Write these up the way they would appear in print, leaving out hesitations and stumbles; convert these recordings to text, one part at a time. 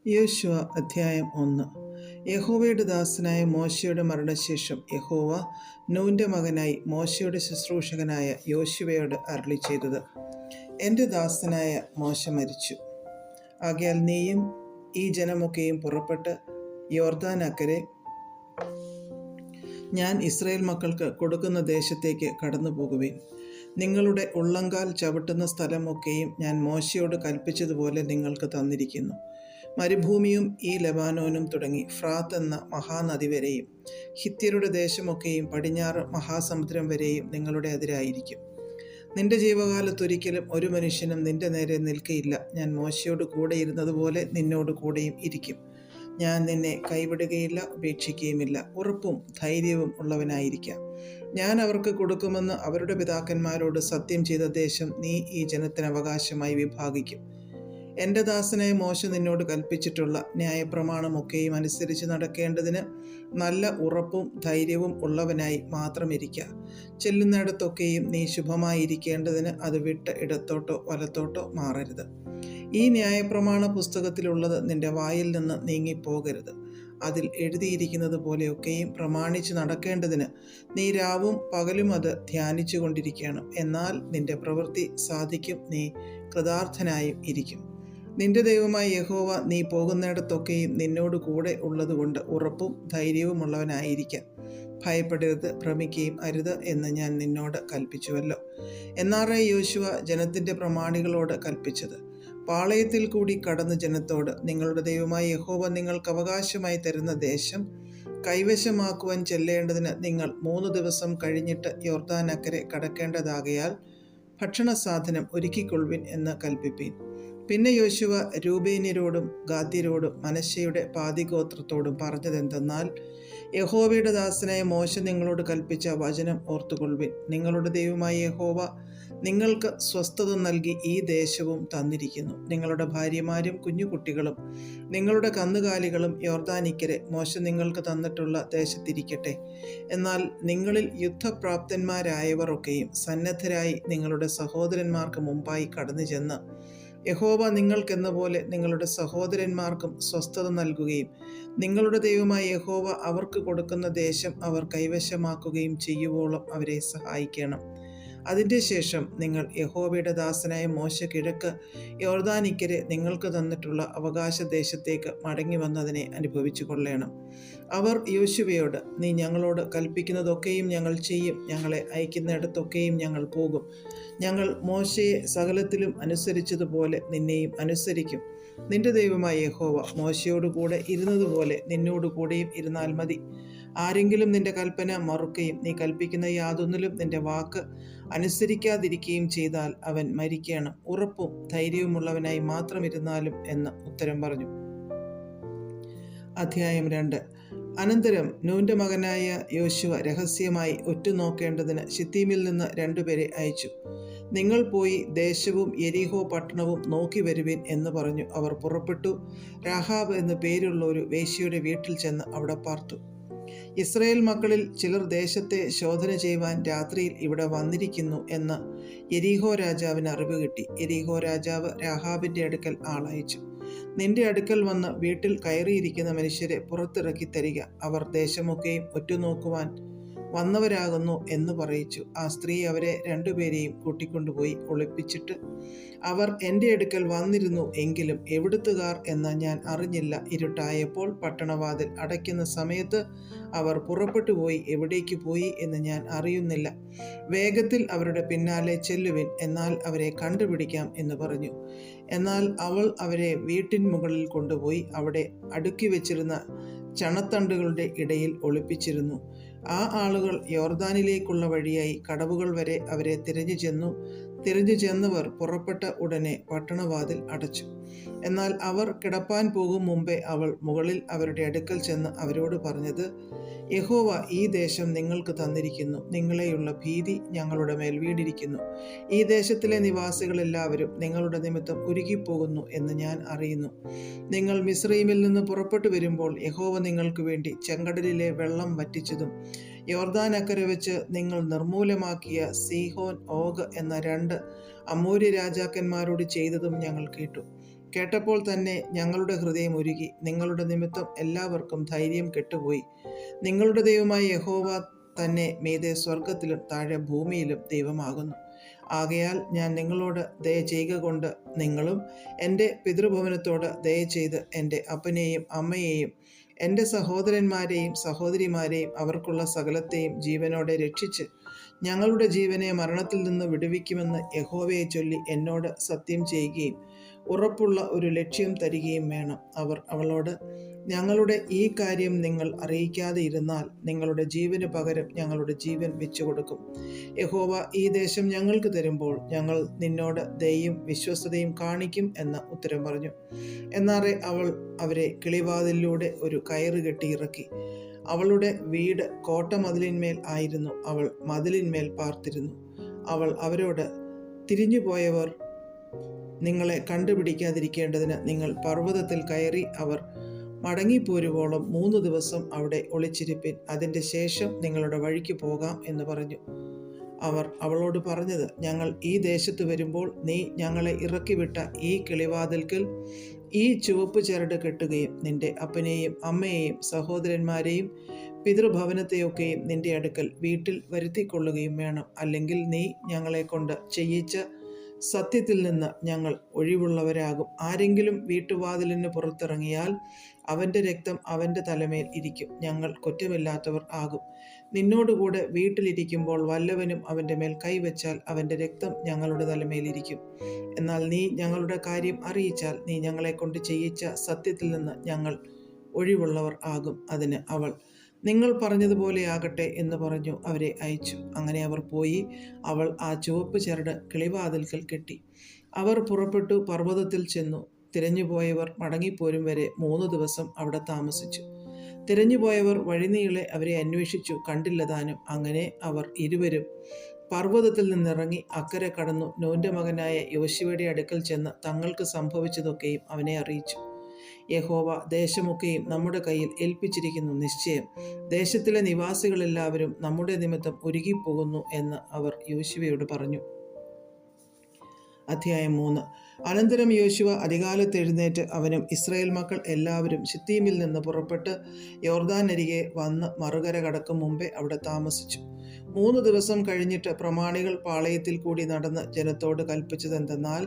യോശുവ അധ്യായം 1. യഹോവയുടെ ദാസനായ മോശയുടെ മരണശേഷം യഹോവ നൂന്റെ മകനായി മോശയുടെ ശുശ്രൂഷകനായ യോശുവയോട് അരുളി ചെയ്തത്: എൻ്റെ ദാസനായ മോശ മരിച്ചു. ആകയാൽ നീയും ഈ ജനമൊക്കെയും പുറപ്പെട്ട് യോർദാൻ അക്കരെ ഞാൻ ഇസ്രായേൽ മക്കൾക്ക് കൊടുക്കുന്ന ദേശത്തേക്ക് കടന്നു പോകുവിൻ. നിങ്ങളുടെ ഉള്ളങ്കാൽ ചവിട്ടുന്ന സ്ഥലമൊക്കെയും ഞാൻ മോശയോട് കൽപ്പിച്ചതുപോലെ നിങ്ങൾക്ക് തന്നിരിക്കുന്നു. മരുഭൂമിയും ഈ ലെബാനോനും തുടങ്ങി ഫ്രാത്ത് എന്ന മഹാനദി വരെയും ഹിത്യരുടെ ദേശമൊക്കെയും പടിഞ്ഞാറ് മഹാസമുദ്രം വരെയും നിങ്ങളുടെ അതിരായിരിക്കും. നിന്റെ ജീവകാലത്തൊരിക്കലും ഒരു മനുഷ്യനും നിന്റെ നേരെ നിൽക്കയില്ല. ഞാൻ മോശയോട് കൂടെ ഇരുന്നതുപോലെ നിന്നോട് കൂടെയും ഇരിക്കും. ഞാൻ നിന്നെ കൈവിടുകയില്ല, ഉപേക്ഷിക്കുകയുമില്ല. ഉറപ്പും ധൈര്യവും ഉള്ളവനായിരിക്കാം. ഞാൻ അവർക്ക് കൊടുക്കുമെന്ന് അവരുടെ പിതാക്കന്മാരോട് സത്യം ചെയ്ത ദേശം നീ ഈ ജനത്തിന് അവകാശമായി വിഭാഗിക്കും. എൻ്റെ ദാസനായ മോശ നിന്നോട് കൽപ്പിച്ചിട്ടുള്ള ന്യായപ്രമാണമൊക്കെയും അനുസരിച്ച് നടക്കേണ്ടതിന് നല്ല ഉറപ്പും ധൈര്യവും ഉള്ളവനായി മാത്രം ഇരിക്കുക. ചെല്ലുന്നിടത്തൊക്കെയും നീ ശുഭമായിരിക്കേണ്ടതിന് അത് വിട്ട് ഇടത്തോട്ടോ വലത്തോട്ടോ മാറരുത്. ഈ ന്യായപ്രമാണ പുസ്തകത്തിലുള്ളത് നിന്റെ വായിൽ നിന്ന് നീങ്ങിപ്പോകരുത്. അതിൽ എഴുതിയിരിക്കുന്നത് പോലെയൊക്കെയും പ്രമാണിച്ച് നടക്കേണ്ടതിന് നീ രാവും പകലും അത് ധ്യാനിച്ചു കൊണ്ടിരിക്കണം. എന്നാൽ നിന്റെ പ്രവൃത്തി സാധിക്കും, നീ കൃതാർത്ഥനായും ഇരിക്കും. നിന്റെ ദൈവമായ യഹോവ നീ പോകുന്നിടത്തൊക്കെയും നിന്നോട് കൂടെ ഉള്ളതുകൊണ്ട് ഉറപ്പും ധൈര്യവും ഉള്ളവനായിരിക്കാം. ഭയപ്പെടരുത്, ഭ്രമിക്കുകയും അരുത് എന്ന് ഞാൻ നിന്നോട് കൽപ്പിച്ചുവല്ലോ. എന്നാറേ യോശുവ ജനത്തിൻ്റെ പ്രമാണികളോട് കൽപ്പിച്ചത്: പാളയത്തിൽ കൂടി കടന്ന് ജനത്തോട്, നിങ്ങളുടെ ദൈവമായ യഹോവ നിങ്ങൾക്ക് അവകാശമായി തരുന്ന ദേശം കൈവശമാക്കുവാൻ ചെല്ലേണ്ടതിന് നിങ്ങൾ 3 ദിവസം കഴിഞ്ഞിട്ട് യോർദാൻ അക്കരെ കടക്കേണ്ടതാകയാൽ ഭക്ഷണ സാധനം ഒരുക്കിക്കൊള്ളുവിൻ എന്ന് കൽപ്പിപ്പീൻ. പിന്നെ യോശുവ രൂബേന്യരോടും ഗാദ്യരോടും മനശ്ശെയുടെ പാതിഗോത്രത്തോടും പറഞ്ഞതെന്തെന്നാൽ: യഹോവയുടെ ദാസനായ മോശ നിങ്ങളോട് കൽപ്പിച്ച വചനം ഓർത്തുകൊള്ളുവിൻ. നിങ്ങളുടെ ദൈവമായ യഹോവ നിങ്ങൾക്ക് സ്വസ്ഥത നൽകി ഈ ദേശവും തന്നിരിക്കുന്നു. നിങ്ങളുടെ ഭാര്യമാരും കുഞ്ഞുകുട്ടികളും നിങ്ങളുടെ കന്നുകാലികളും യോർദാനിക്കരെ മോശ നിങ്ങൾക്ക് തന്നിട്ടുള്ള ദേശത്തിരിക്കട്ടെ. എന്നാൽ നിങ്ങളിൽ യുദ്ധപ്രാപ്തന്മാരായവർ ഒക്കെയും സന്നദ്ധരായി നിങ്ങളുടെ സഹോദരന്മാർക്ക് മുമ്പായി കടന്നു ചെന്ന് യഹോവ നിങ്ങൾക്കെന്ന പോലെ നിങ്ങളുടെ സഹോദരന്മാർക്കും സ്വസ്ഥത നൽകുകയും നിങ്ങളുടെ ദൈവമായ യഹോവ അവർക്ക് കൊടുക്കുന്ന ദേശം അവർ കൈവശമാക്കുകയും ചെയ്യുവോളം അവരെ സഹായിക്കണം. അതിൻ്റെ ശേഷം നിങ്ങൾ യഹോവയുടെ ദാസനായ മോശ കിഴക്ക് യോർദാനിക്കരെ നിങ്ങൾക്ക് തന്നിട്ടുള്ള അവകാശ ദേശത്തേക്ക് മടങ്ങി വന്നതിനെ അനുഭവിച്ചു കൊള്ളണം. അവർ യോശുവയോട്: നീ ഞങ്ങളോട് കൽപ്പിക്കുന്നതൊക്കെയും ഞങ്ങൾ ചെയ്യും. ഞങ്ങളെ അയക്കുന്നിടത്തൊക്കെയും ഞങ്ങൾ പോകും. ഞങ്ങൾ മോശയെ സകലത്തിലും അനുസരിച്ചതുപോലെ നിന്നെയും അനുസരിക്കും. നിന്റെ ദൈവമായ യഹോവ മോശയോടുകൂടെ ഇരുന്നതുപോലെ നിന്നോട് കൂടെയും ഇരുന്നാൽ മതി. ആരെങ്കിലും നിന്റെ കൽപ്പന മറുക്കുകയും നീ കൽപ്പിക്കുന്ന യാതൊന്നിലും നിന്റെ വാക്ക് അനുസരിക്കാതിരിക്കുകയും ചെയ്താൽ അവൻ മരിക്കണം. ഉറപ്പും ധൈര്യവുമുള്ളവനായി മാത്രം ഇരുന്നാലും എന്ന് ഉത്തരം പറഞ്ഞു. അധ്യായം 2. അനന്തരം നൂന്റെ മകനായ യോശുവ രഹസ്യമായി ഒറ്റുനോക്കേണ്ടതിന് ശിത്തീമിൽ നിന്ന് 2 പേരെ അയച്ചു. നിങ്ങൾ പോയി ദേശവും യെരിഹോ പട്ടണവും നോക്കി വരുവിൻ എന്ന് പറഞ്ഞു. അവർ പുറപ്പെട്ടു രാഹാബ് എന്നു പേരുള്ള ഒരു വേശ്യയുടെ വീട്ടിൽ ചെന്ന് അവിടെ പാർത്തു. ഇസ്രായേൽ മക്കളിൽ ചിലർ ദേശത്തെ ശോധന ചെയ്യുവാൻ രാത്രിയിൽ ഇവിടെ വന്നിരിക്കുന്നു എന്ന് യെരിഹോ രാജാവിന് അറിവ് കിട്ടി. യെരിഹോ രാജാവ് രാഹാബിൻ്റെ അടുക്കൽ ആളയച്ചു: നിന്റെ അടുക്കൽ വന്ന് വീട്ടിൽ കയറിയിരിക്കുന്ന മനുഷ്യരെ പുറത്തിറക്കി തരിക. അവർ ദേശമൊക്കെയും ഒറ്റുനോക്കുവാൻ വന്നവരാകുന്നു എന്ന് പറയിച്ചു. ആ സ്ത്രീ അവരെ 2 പേരെയും കൂട്ടിക്കൊണ്ടുപോയി ഒളിപ്പിച്ചിട്ട്, അവർ എൻ്റെ അടുക്കൽ വന്നിരുന്നു, എങ്കിലും എവിടുത്തുകാർ എന്ന് ഞാൻ അറിഞ്ഞില്ല. ഇരുട്ടായപ്പോൾ പട്ടണവാതിൽ അടയ്ക്കുന്ന സമയത്ത് അവർ പുറപ്പെട്ടു പോയി. എവിടേക്ക് പോയി എന്ന് ഞാൻ അറിയുന്നില്ല. വേഗത്തിൽ അവരുടെ പിന്നാലെ ചെല്ലുവിൻ, എന്നാൽ അവരെ കണ്ടുപിടിക്കാം എന്ന് പറഞ്ഞു. എന്നാൽ അവൾ അവരെ വീട്ടിൻ മുകളിൽ കൊണ്ടുപോയി അവിടെ അടുക്കി വെച്ചിരുന്ന ചണത്തണ്ടുകളുടെ ഇടയിൽ ഒളിപ്പിച്ചിരുന്നു. ആ ആളുകൾ യോർദാനിലേക്കുള്ള വഴിയായി കടവുകൾ വരെ അവരെ തിരഞ്ഞു ചെന്നവർ പുറപ്പെട്ട ഉടനെ പട്ടണവാതിൽ അടച്ചു. എന്നാൽ അവർ കിടപ്പാൻ പോകും മുമ്പേ അവൾ മുകളിൽ അവരുടെ അടുക്കൽ ചെന്ന് അവരോട് പറഞ്ഞത്: യഹോവ ഈ ദേശം നിങ്ങൾക്ക് തന്നിരിക്കുന്നു. നിങ്ങളെയുള്ള ഭീതി ഞങ്ങളുടെ മേൽ വീണിരിക്കുന്നു. ഈ ദേശത്തിലെ നിവാസികളെല്ലാവരും നിങ്ങളുടെ നിമിത്തം ഉരുകിപ്പോകുന്നു എന്ന് ഞാൻ അറിയുന്നു. നിങ്ങൾ മിസ്രയീമിൽ നിന്ന് പുറപ്പെട്ടു വരുമ്പോൾ യഹോവ നിങ്ങൾക്ക് വേണ്ടി ചെങ്കടലിലെ വെള്ളം വറ്റിച്ചതും യോർദാൻ അക്കരെ വെച്ച് നിങ്ങൾ നിർമൂലമാക്കിയ സീഹോൻ, ഓഗ് എന്ന 2 അമോര്യ രാജാക്കന്മാരോട് ചെയ്തതും ഞങ്ങൾ കേട്ടു. കേട്ടപ്പോൾ തന്നെ ഞങ്ങളുടെ ഹൃദയം ഉരുകി. നിങ്ങളുടെ നിമിത്തം എല്ലാവർക്കും ധൈര്യം കെട്ടുപോയി. നിങ്ങളുടെ ദൈവമായ യഹോവ തന്നെ മീതെ സ്വർഗത്തിലും താഴെ ഭൂമിയിലും ദൈവമാകുന്നു. ആകയാൽ ഞാൻ നിങ്ങളോട് ദയ ചെയ്യുക കൊണ്ട് നിങ്ങളും എൻ്റെ പിതൃഭവനത്തോട് ദയ ചെയ്ത് എൻ്റെ അപ്പനെയും അമ്മയെയും എൻ്റെ സഹോദരന്മാരെയും സഹോദരിമാരെയും അവർക്കുള്ള സകലത്തെയും ജീവനോടെ രക്ഷിച്ച് ഞങ്ങളുടെ ജീവനെ മരണത്തിൽ നിന്ന് വിടുവിക്കുമെന്ന് യഹോവയെ ചൊല്ലി എന്നോട് സത്യം ചെയ്യുകയും ഉറപ്പുള്ള ഒരു ലക്ഷ്യം തരികയും വേണം. അവർ അവളോട്, ഞങ്ങളുടെ ഈ കാര്യം നിങ്ങൾ അറിയിക്കാതെ ഇരുന്നാൽ നിങ്ങളുടെ ജീവന് പകരം ഞങ്ങളുടെ ജീവൻ വെച്ചുകൊടുക്കും. യഹോവ ഈ ദേശം ഞങ്ങൾക്ക് തരുമ്പോൾ ഞങ്ങൾ നിന്നോട് ദയയും വിശ്വസ്തതയും കാണിക്കും എന്ന് ഉത്തരം പറഞ്ഞു. എന്നാറെ അവൾ അവരെ കിളിവാതിലിലൂടെ ഒരു കയറ് കെട്ടി ഇറക്കി. അവളുടെ വീട് കോട്ടമതിലിന്മേൽ ആയിരുന്നു. അവൾ മതിലിന്മേൽ പാർത്തിരുന്നു. അവൾ അവരോട്, തിരിഞ്ഞുപോയവർ നിങ്ങളെ കണ്ടുപിടിക്കാതിരിക്കേണ്ടതിന് നിങ്ങൾ പർവ്വതത്തിൽ കയറി അവർ മടങ്ങിപ്പോരുവോളം 3 ദിവസം അവിടെ ഒളിച്ചിരിപ്പിൻ. അതിൻ്റെ ശേഷം നിങ്ങളുടെ വഴിക്ക് പോകാം എന്ന് പറഞ്ഞു. അവർ അവളോട് പറഞ്ഞത്, ഞങ്ങൾ ഈ ദേശത്ത് വരുമ്പോൾ നീ ഞങ്ങളെ ഇറക്കിവിട്ട ഈ കിളിവാതിൽക്കൽ ഈ ചുവപ്പ് ചരട് കെട്ടുകയും നിന്റെ അപ്പനെയും അമ്മയെയും സഹോദരന്മാരെയും പിതൃഭവനത്തെയൊക്കെയും നിന്റെ അടുക്കൽ വീട്ടിൽ വരുത്തിക്കൊള്ളുകയും വേണം. അല്ലെങ്കിൽ നീ ഞങ്ങളെ കൊണ്ട് ചെയ്യിച്ച സത്യത്തിൽ നിന്ന് ഞങ്ങൾ ഒഴിവുള്ളവരാകും. ആരെങ്കിലും വീട്ടുവാതിലിന് പുറത്തിറങ്ങിയാൽ അവൻ്റെ രക്തം അവൻ്റെ തലമേൽ ഇരിക്കും. ഞങ്ങൾ കുറ്റമില്ലാത്തവർ ആകും. നിന്നോടുകൂടെ വീട്ടിലിരിക്കുമ്പോൾ വല്ലവനും അവൻ്റെ മേൽ കൈവച്ചാൽ അവൻ്റെ രക്തം ഞങ്ങളുടെ തലമേലിരിക്കും. എന്നാൽ നീ ഞങ്ങളുടെ കാര്യം അറിയിച്ചാൽ നീ ഞങ്ങളെ കൊണ്ട് ചെയ്യിച്ച സത്യത്തിൽ നിന്ന് ഞങ്ങൾ ഒഴിവുള്ളവർ ആകും. അതിന് അവൾ, നിങ്ങൾ പറഞ്ഞതുപോലെ ആകട്ടെ എന്ന് പറഞ്ഞു അവരെ അയച്ചു. അങ്ങനെ അവർ പോയി. അവൾ ആ ചുവപ്പ് ചരട് കിളിവാതിൽക്കൽ കെട്ടി. അവർ പുറപ്പെട്ടു പർവ്വതത്തിൽ ചെന്നു. തിരഞ്ഞുപോയവർ മടങ്ങിപ്പോരും വരെ 3 ദിവസം അവിടെ താമസിച്ചു. തിരഞ്ഞുപോയവർ വഴിനീളെ അവരെ അന്വേഷിച്ചു, കണ്ടില്ലതാനും. അങ്ങനെ അവർ ഇരുവരും പർവ്വതത്തിൽ നിന്നിറങ്ങി അക്കരെ കടന്നു നൂന്റെ മകനായ യോശുവയുടെ അടുക്കൽ ചെന്ന് തങ്ങൾക്ക് സംഭവിച്ചതൊക്കെയും അവനെ അറിയിച്ചു. യഹോവ ദേശമൊക്കെയും നമ്മുടെ കയ്യിൽ ഏൽപ്പിച്ചിരിക്കുന്നു. നിശ്ചയം ദേശത്തിലെ നിവാസികളെല്ലാവരും നമ്മുടെ നിമിത്തം ഉരുകിപ്പോകുന്നു എന്ന് അവർ യോശുവയോട് പറഞ്ഞു. അധ്യായം 3. അനന്തരം യോശുവ അതികാലത്ത് എഴുന്നേറ്റ് അവനും ഇസ്രായേൽ മക്കൾ എല്ലാവരും ശിത്തീമിൽ നിന്ന് പുറപ്പെട്ട് യോർദാനരികെ വന്ന് മറുകര കടക്കും മുമ്പേ അവിടെ താമസിച്ചു. 3 ദിവസം കഴിഞ്ഞിട്ട് പ്രമാണികൾ പാളയത്തിൽ കൂടി നടന്ന് ജനത്തോട് കൽപ്പിച്ചതെന്തെന്നാൽ,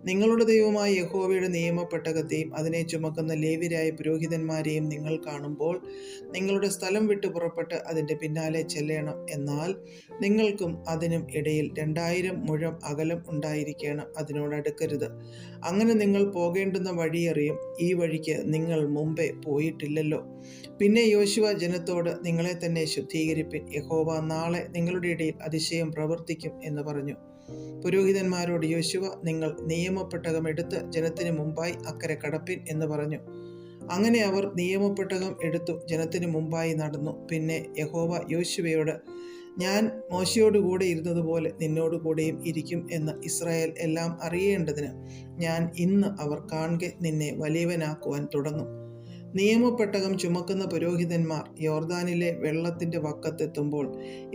നിങ്ങളുടെ ദൈവമായ യഹോവയുടെ നിയമപ്പെട്ടകത്തെയും അതിനെ ചുമക്കുന്ന ലേവ്യരായ പുരോഹിതന്മാരെയും നിങ്ങൾ കാണുമ്പോൾ നിങ്ങളുടെ സ്ഥലം വിട്ടു പുറപ്പെട്ട് അതിൻ്റെ പിന്നാലെ ചെല്ലണം. എന്നാൽ നിങ്ങൾക്കും അതിനും ഇടയിൽ 2000 മുഴം അകലം ഉണ്ടായിരിക്കണം. അതിനോടടുക്കരുത്. അങ്ങനെ നിങ്ങൾ പോകേണ്ടുന്ന വഴിയറിയും. ഈ വഴിക്ക് നിങ്ങൾ മുമ്പേ പോയിട്ടില്ലല്ലോ. പിന്നെ യോശുവ ജനത്തോട്, നിങ്ങളെ തന്നെ ശുദ്ധീകരിപ്പിൻ. യഹോവ നാളെ നിങ്ങളുടെ ഇടയിൽ അതിശയം പ്രവർത്തിക്കും എന്ന് പറഞ്ഞു. പുരോഹിതന്മാരോട് യോശുവ, നിങ്ങൾ നിയമപ്പെട്ടകം എടുത്ത് ജനത്തിന് മുമ്പായി അക്കരെ കടപ്പിൻ എന്ന് പറഞ്ഞു. അങ്ങനെ അവർ നിയമപ്പെട്ടകം എടുത്തു ജനത്തിന് മുമ്പായി നടന്നു. പിന്നെ യഹോവ യോശുവയോട്, ഞാൻ മോശയോടുകൂടെ ഇരുന്നതുപോലെ നിന്നോടുകൂടെയും ഇരിക്കും എന്ന് ഇസ്രായേൽ എല്ലാം അറിയേണ്ടതിന് ഞാൻ ഇന്ന് അവർ കാൺകെ നിന്നെ വലിയവനാക്കുവാൻ തുടങ്ങും. നിയമപ്പെട്ടകം ചുമക്കുന്ന പുരോഹിതന്മാർ യോർദാനിലെ വെള്ളത്തിൻ്റെ വക്കത്തെത്തുമ്പോൾ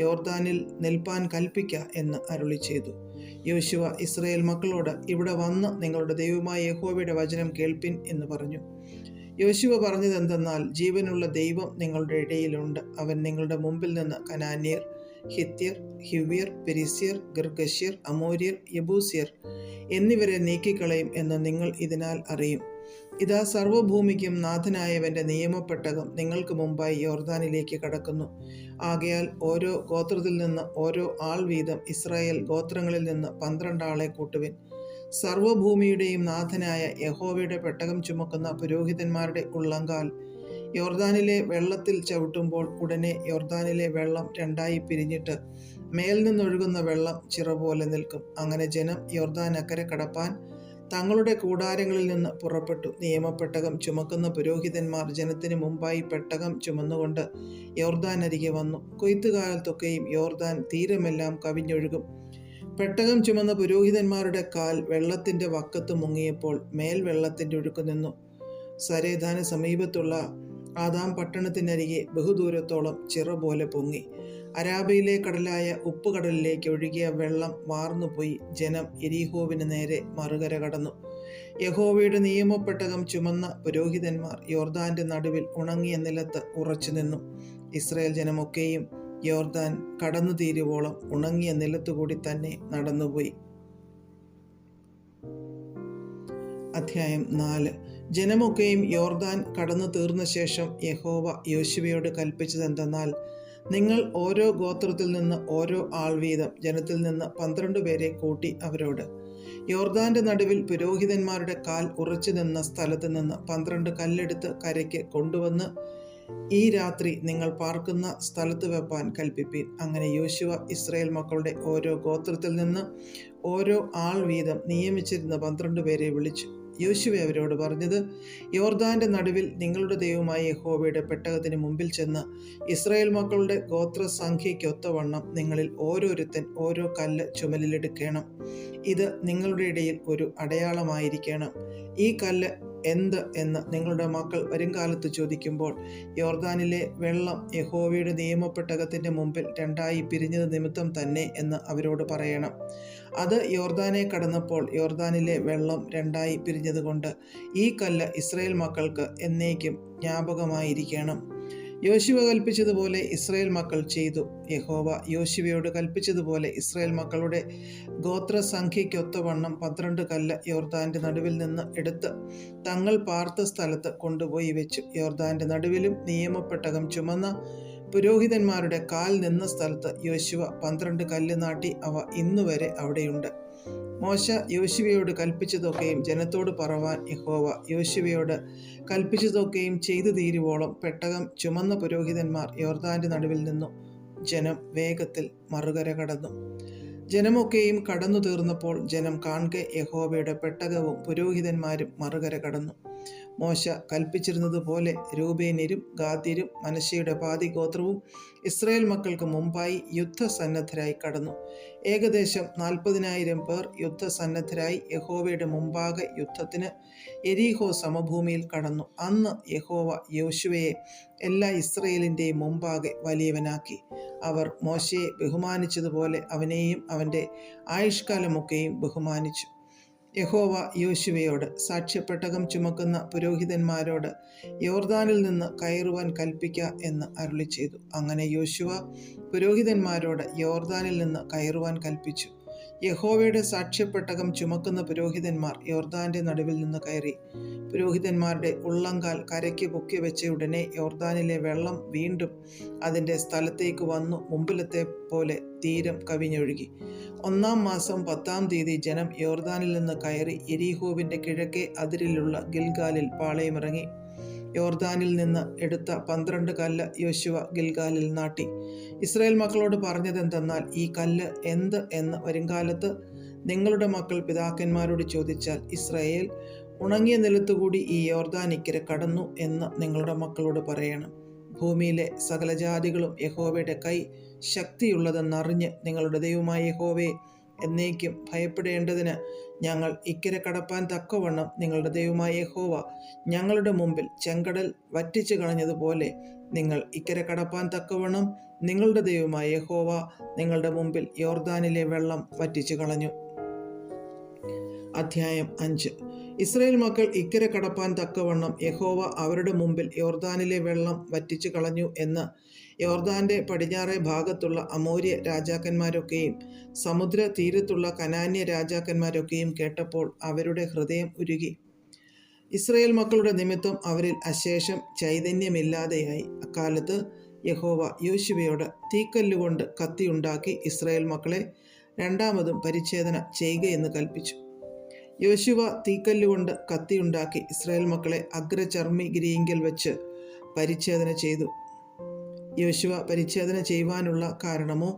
യോർദാനിൽ നിൽപ്പാൻ കൽപ്പിക്ക എന്ന് അരുളി ചെയ്തു. യോശുവ ഇസ്രായേൽ മക്കളോട്, ഇവിടെ വന്ന് നിങ്ങളുടെ ദൈവമായ യഹോവയുടെ വചനം കേൾപ്പിൻ എന്ന് പറഞ്ഞു. യോശുവ പറഞ്ഞതെന്തെന്നാൽ, ജീവനുള്ള ദൈവം നിങ്ങളുടെ ഇടയിലുണ്ട്. അവൻ നിങ്ങളുടെ മുമ്പിൽ നിന്ന് കനാന്യർ, ഹിത്യർ, ഹിവ്യർ, പെരിസ്യർ, ഗിർഗശ്യർ, അമോര്യർ, യബൂസ്യർ എന്നിവരെ നീക്കിക്കളയും എന്ന് നിങ്ങൾ ഇതിനാൽ അറിയും. ഇതാ, സർവ്വഭൂമിക്കും നാഥനായവൻ്റെ നിയമപ്പെട്ടകം നിങ്ങൾക്ക് മുമ്പായി യോർദാനിലേക്ക് കടക്കുന്നു. ആകയാൽ ഓരോ ഗോത്രത്തിൽ നിന്ന് ഓരോ ആൾ വീതം ഇസ്രായേൽ ഗോത്രങ്ങളിൽ നിന്ന് 12 ആളെ കൂട്ടുവിൻ. സർവ്വഭൂമിയുടെയും നാഥനായ യഹോവയുടെ പെട്ടകം ചുമക്കുന്ന പുരോഹിതന്മാരുടെ ഉള്ളങ്കാൽ യോർദാനിലെ വെള്ളത്തിൽ ചവിട്ടുമ്പോൾ ഉടനെ യോർദാനിലെ വെള്ളം 2ആയി പിരിഞ്ഞിട്ട് മേൽ നിന്നൊഴുകുന്ന വെള്ളം ചിറ പോലെ നിൽക്കും. അങ്ങനെ ജനം യോർദാൻ അക്കരെ കടപ്പാൻ തങ്ങളുടെ കൂടാരങ്ങളിൽ നിന്ന് പുറപ്പെട്ടു. നിയമപ്പെട്ടകം ചുമക്കുന്ന പുരോഹിതന്മാർ ജനത്തിന് മുമ്പായി പെട്ടകം ചുമന്നുകൊണ്ട് യോർദാൻ അരികെ വന്നു. കൊയ്ത്തുകാലത്തൊക്കെയും യോർദാൻ തീരമെല്ലാം കവിഞ്ഞൊഴുകും. പെട്ടകം ചുമന്ന പുരോഹിതന്മാരുടെ കാൽ വെള്ളത്തിൻ്റെ വക്കത്ത് മുങ്ങിയപ്പോൾ മേൽ വെള്ളത്തിൻ്റെ ഒഴുക്ക് നിന്നു. സരേദാന് സമീപത്തുള്ള ആദാം പട്ടണത്തിനരികെ ബഹുദൂരത്തോളം ചിറ പോലെ പൊങ്ങി. അരാബയിലെ കടലായ ഉപ്പുകടലിലേക്ക് ഒഴുകിയ വെള്ളം വാർന്നുപോയി. ജനം യെരിഹോവിന് നേരെ മറുകര കടന്നു. യഹോവയുടെ നിയമപ്പെട്ടകം ചുമന്ന പുരോഹിതന്മാർ യോർദാന്റെ നടുവിൽ ഉണങ്ങിയ നിലത്ത് ഉറച്ചു നിന്നു. ഇസ്രായേൽ ജനമൊക്കെയും യോർദാൻ കടന്നു തീരുവോളം ഉണങ്ങിയ നിലത്തുകൂടി തന്നെ നടന്നുപോയി. അധ്യായം 4. ജനമൊക്കെയും യോർദാൻ കടന്നു തീർന്ന ശേഷം യഹോവ യോശുവയോട് കൽപ്പിച്ചതെന്തെന്നാൽ, നിങ്ങൾ ഓരോ ഗോത്രത്തിൽ നിന്ന് ഓരോ ആൾ വീതം ജനത്തിൽ നിന്ന് 12 പേരെ കൂട്ടി അവരോട്, യോർദാന്റെ നടുവിൽ പുരോഹിതന്മാരുടെ കാൽ ഉറച്ചു നിന്ന സ്ഥലത്ത് നിന്ന് 12 കല്ലെടുത്ത് കരയ്ക്ക് കൊണ്ടുവന്ന് ഈ രാത്രി നിങ്ങൾ പാർക്കുന്ന സ്ഥലത്ത് വെപ്പാൻ കൽപ്പിപ്പീൻ. അങ്ങനെ യോശുവ ഇസ്രായേൽ മക്കളുടെ ഓരോ ഗോത്രത്തിൽ നിന്ന് ഓരോ ആൾ വീതം നിയമിച്ചിരുന്ന 12 പേരെ വിളിച്ചു. യോശുവ അവരോട് പറഞ്ഞത്, യോർദാന്റെ നടുവിൽ നിങ്ങളുടെ ദൈവമായ യഹോവയുടെ പെട്ടകത്തിന് മുമ്പിൽ ചെന്ന് ഇസ്രായേൽ മക്കളുടെ ഗോത്രസംഖ്യയ്ക്കൊത്തവണ്ണം നിങ്ങളിൽ ഓരോരുത്തൻ ഓരോ കല്ല് ചുമലിലെടുക്കണം. ഇത് നിങ്ങളുടെ ഇടയിൽ ഒരു അടയാളമായിരിക്കണം. ഈ കല്ല് എന്ത് എന്ന് നിങ്ങളുടെ മക്കൾ വരുംകാലത്ത് ചോദിക്കുമ്പോൾ, യോർദാനിലെ വെള്ളം യഹോവയുടെ നിയമപ്പെട്ടകത്തിന്റെ മുമ്പിൽ 2 പിരിഞ്ഞത് നിമിത്തം തന്നെ എന്ന് അവരോട് പറയണം. അത് യോർദാനെ കടന്നപ്പോൾ യോർദാനിലെ വെള്ളം 2 പിരിഞ്ഞതുകൊണ്ട് ഈ കല്ല് ഇസ്രായേൽ മക്കൾക്ക് എന്നേക്കും ജ്ഞാപകമായിരിക്കണം. യോശുവ കൽപ്പിച്ചതുപോലെ ഇസ്രായേൽ മക്കൾ ചെയ്തു. യഹോവ യോശുവയോട് കൽപ്പിച്ചതുപോലെ ഇസ്രായേൽ മക്കളുടെ ഗോത്രസംഖ്യയ്ക്കൊത്തവണ്ണം 12 കല്ല് യോർദാന്റെ നടുവിൽ നിന്ന് എടുത്ത് തങ്ങൾ പാർത്ത സ്ഥലത്ത് കൊണ്ടുപോയി വെച്ചു. യോർദാന്റെ നടുവിലും നിയമപ്പെട്ടകം ചുമന്ന പുരോഹിതന്മാരുടെ കാൽ നിന്ന സ്ഥലത്ത് യോശുവ 12 കല്ല് നാട്ടി. അവ ഇന്നുവരെ അവിടെയുണ്ട്. മോശ യോശുവയോട് കൽപ്പിച്ചതൊക്കെയും ജനത്തോട് പറവാൻ യഹോവ യോശുവയോട് കൽപ്പിച്ചതൊക്കെയും ചെയ്തു തീരുവോളം പെട്ടകം ചുമന്ന പുരോഹിതന്മാർ യോർദാന്റെ നടുവിൽ നിന്നു. ജനം വേഗത്തിൽ മറുകര കടന്നു. ജനമൊക്കെയും കടന്നു തീർന്നപ്പോൾ ജനം കാൺകെ യഹോവയുടെ പെട്ടകവും പുരോഹിതന്മാരും മറുകര കടന്നു. മോശ കൽപ്പിച്ചിരുന്നതുപോലെ രൂബേന്യരും ഗാദ്യരും മനശ്ശെയുടെ പാതി ഗോത്രവും ഇസ്രായേൽ മക്കൾക്ക് മുമ്പായി യുദ്ധസന്നദ്ധരായി കടന്നു. ഏകദേശം 40,000 പേർ യുദ്ധസന്നദ്ധരായി യഹോവയുടെ മുമ്പാകെ യുദ്ധത്തിന് യെരിഹോ സമഭൂമിയിൽ കടന്നു. അന്ന് യഹോവ യോശുവയെ എല്ലാ ഇസ്രായേലിൻ്റെയും മുമ്പാകെ വലിയവനാക്കി. അവർ മോശയെ ബഹുമാനിച്ചതുപോലെ അവനെയും അവൻ്റെ ആയുഷ്കാലമൊക്കെയും ബഹുമാനിച്ചു. യഹോവ യോശുവയോട്, സാക്ഷ്യപ്പെട്ടകം ചുമക്കുന്ന പുരോഹിതന്മാരോട് യോർദാനിൽ നിന്ന് കയറുവാൻ കൽപ്പിക്ക എന്ന് അരുളി ചെയ്തു. അങ്ങനെ യോശുവ പുരോഹിതന്മാരോട് യോർദാനിൽ നിന്ന് കയറുവാൻ കൽപ്പിച്ചു. യഹോവയുടെ സാക്ഷ്യപ്പെട്ടകം ചുമക്കുന്ന പുരോഹിതന്മാർ യോർദാന്റെ നടുവിൽ നിന്ന് കയറി. പുരോഹിതന്മാരുടെ ഉള്ളങ്കാൽ കരയ്ക്ക് പൊക്കി വെച്ച ഉടനെ യോർദാനിലെ വെള്ളം വീണ്ടും അതിൻ്റെ സ്ഥലത്തേക്ക് വന്നു മുമ്പിലത്തെ പോലെ തീരം കവിഞ്ഞൊഴുകി. 1-ാം മാസം 10-ാം തീയതി ജനം യോർദാനിൽ നിന്ന് കയറി യെരിഹോവിൻ്റെ കിഴക്കേ അതിരിലുള്ള ഗിൽഗാലിൽ പാളയമിറങ്ങി. യോർദാനിൽ നിന്ന് എടുത്ത 12 കല്ല് യോശുവ ഗിൽഗാലിൽ നാട്ടി. ഇസ്രായേൽ മക്കളോട് പറഞ്ഞതെന്തെന്നാൽ, ഈ കല്ല് എന്ത് എന്ന് വരുംകാലത്ത് നിങ്ങളുടെ മക്കൾ പിതാക്കന്മാരോട് ചോദിച്ചാൽ, ഇസ്രായേൽ ഉണങ്ങിയ നിലത്തുകൂടി ഈ യോർദാൻ ഇക്കരെ കടന്നു എന്ന് നിങ്ങളുടെ മക്കളോട് പറയണം. ഭൂമിയിലെ സകല ജാതികളും യഹോവയുടെ കൈ ശക്തിയുള്ളതെന്നറിഞ്ഞ് നിങ്ങളുടെ ദൈവമായ യഹോവയെ എന്നേക്കും ഭയപ്പെടേണ്ടതിന് ഞങ്ങൾ ഇക്കരെ കടപ്പാൻ തക്കവണ്ണം നിങ്ങളുടെ ദൈവമായ യഹോവ ഞങ്ങളുടെ മുമ്പിൽ ചെങ്കടൽ വറ്റിച്ചു കളഞ്ഞതുപോലെ നിങ്ങൾ ഇക്കരെ കടപ്പാൻ തക്കവണ്ണം നിങ്ങളുടെ ദൈവമായ യഹോവ നിങ്ങളുടെ മുമ്പിൽ യോർദാനിലെ വെള്ളം വറ്റിച്ചു കളഞ്ഞു. അധ്യായം 5. ഇസ്രായേൽ മക്കൾ ഇക്കരെ കടപ്പാൻ തക്കവണ്ണം യഹോവ അവരുടെ മുമ്പിൽ യോർദാനിലെ വെള്ളം വറ്റിച്ചു കളഞ്ഞു എന്ന് യോർദാന്റെ പടിഞ്ഞാറേ ഭാഗത്തുള്ള അമോര്യ രാജാക്കന്മാരൊക്കെയും സമുദ്ര തീരത്തുള്ള കനാന്യ രാജാക്കന്മാരൊക്കെയും കേട്ടപ്പോൾ അവരുടെ ഹൃദയം ഉരുകി. ഇസ്രായേൽ മക്കളുടെ നിമിത്തം അവരിൽ അശേഷം ചൈതന്യമില്ലാതെയായി. അക്കാലത്ത് യഹോവ യോശുവയോട് തീക്കല്ലുകൊണ്ട് കത്തിയുണ്ടാക്കി ഇസ്രായേൽ മക്കളെ രണ്ടാമതും പരിച്ഛേദന ചെയ്യുകയെന്ന് കൽപ്പിച്ചു. യോശുവ തീക്കല്ലുകൊണ്ട് കത്തിയുണ്ടാക്കി ഇസ്രായേൽ മക്കളെ അഗ്രചർമ്മിഗിരിയിങ്കൽ വെച്ച് പരിച്ഛേദന ചെയ്തു. യോശുവ പരിച്ഛേദന ചെയ്യുവാനുള്ള കാരണമോ,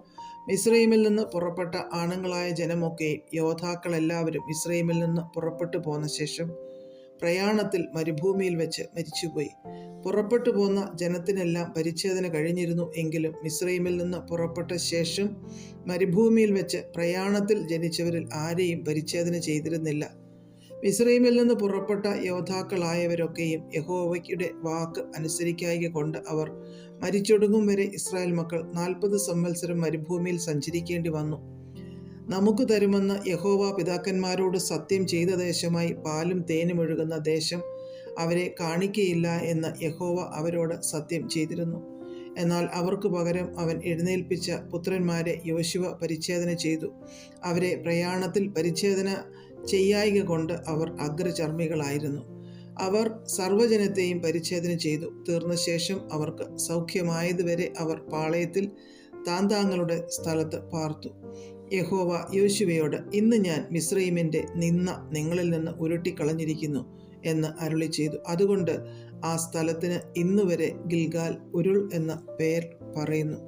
മിസ്രയീമിൽ നിന്ന് പുറപ്പെട്ട ആണുങ്ങളായ ജനമൊക്കെ യോദ്ധാക്കളെല്ലാവരും മിസ്രയീമിൽ നിന്ന് പുറപ്പെട്ടു പോന്ന ശേഷം പ്രയാണത്തിൽ മരുഭൂമിയിൽ വെച്ച് മരിച്ചുപോയി. പുറപ്പെട്ടു പോന്ന ജനത്തിനെല്ലാം പരിച്ഛേദന കഴിഞ്ഞിരുന്നു. എങ്കിലും മിസ്രയീമിൽ നിന്ന് പുറപ്പെട്ട ശേഷം മരുഭൂമിയിൽ വെച്ച് പ്രയാണത്തിൽ ജനിച്ചവരിൽ ആരെയും പരിച്ഛേദന ചെയ്തിരുന്നില്ല. മിസ്രയീമിൽ നിന്ന് പുറപ്പെട്ട യോദ്ധാക്കളായവരൊക്കെയും യഹോവയുടെ വാക്ക് അനുസരിക്കായ്ക കൊണ്ട് അവർ മരിച്ചൊടുങ്ങും വരെ ഇസ്രായേൽ മക്കൾ 40 സംവത്സരം മരുഭൂമിയിൽ സഞ്ചരിക്കേണ്ടി വന്നു. നമുക്ക് തരുമെന്ന് യഹോവ പിതാക്കന്മാരോട് സത്യം ചെയ്ത ദേശമായി പാലും തേനും ഒഴുകുന്ന ദേശം അവരെ കാണിക്കയില്ല എന്ന് യഹോവ അവരോട് സത്യം ചെയ്തിരുന്നു. എന്നാൽ അവർക്ക് പകരം അവൻ എഴുന്നേൽപ്പിച്ച പുത്രന്മാരെ യോശുവ പരിച്ഛേദന ചെയ്തു. അവരെ പ്രയാണത്തിൽ പരിച്ഛേദന ചെയ്യായ്ക കൊണ്ട് അവർ അഗ്രചർമ്മികളായിരുന്നു. അവർ സർവ്വജനത്തെയും പരിച്ഛേദന ചെയ്തു തീർന്ന ശേഷം അവർക്ക് സൗഖ്യമായതുവരെ അവർ പാളയത്തിൽ താന്താങ്ങളുടെ സ്ഥലത്ത് പാർത്തു. യഹോവ യോശുവയോട്, ഇന്ന് ഞാൻ മിസ്രയീമിൻ്റെ നിന്ന നിങ്ങളിൽ നിന്ന് ഉരുട്ടിക്കളഞ്ഞിരിക്കുന്നു എന്ന് അരുളി ചെയ്തു. അതുകൊണ്ട് ആ സ്ഥലത്തിന് ഇന്നുവരെ ഗിൽഗാൽ ഉരുൾ എന്ന പേർ പറയുന്നു.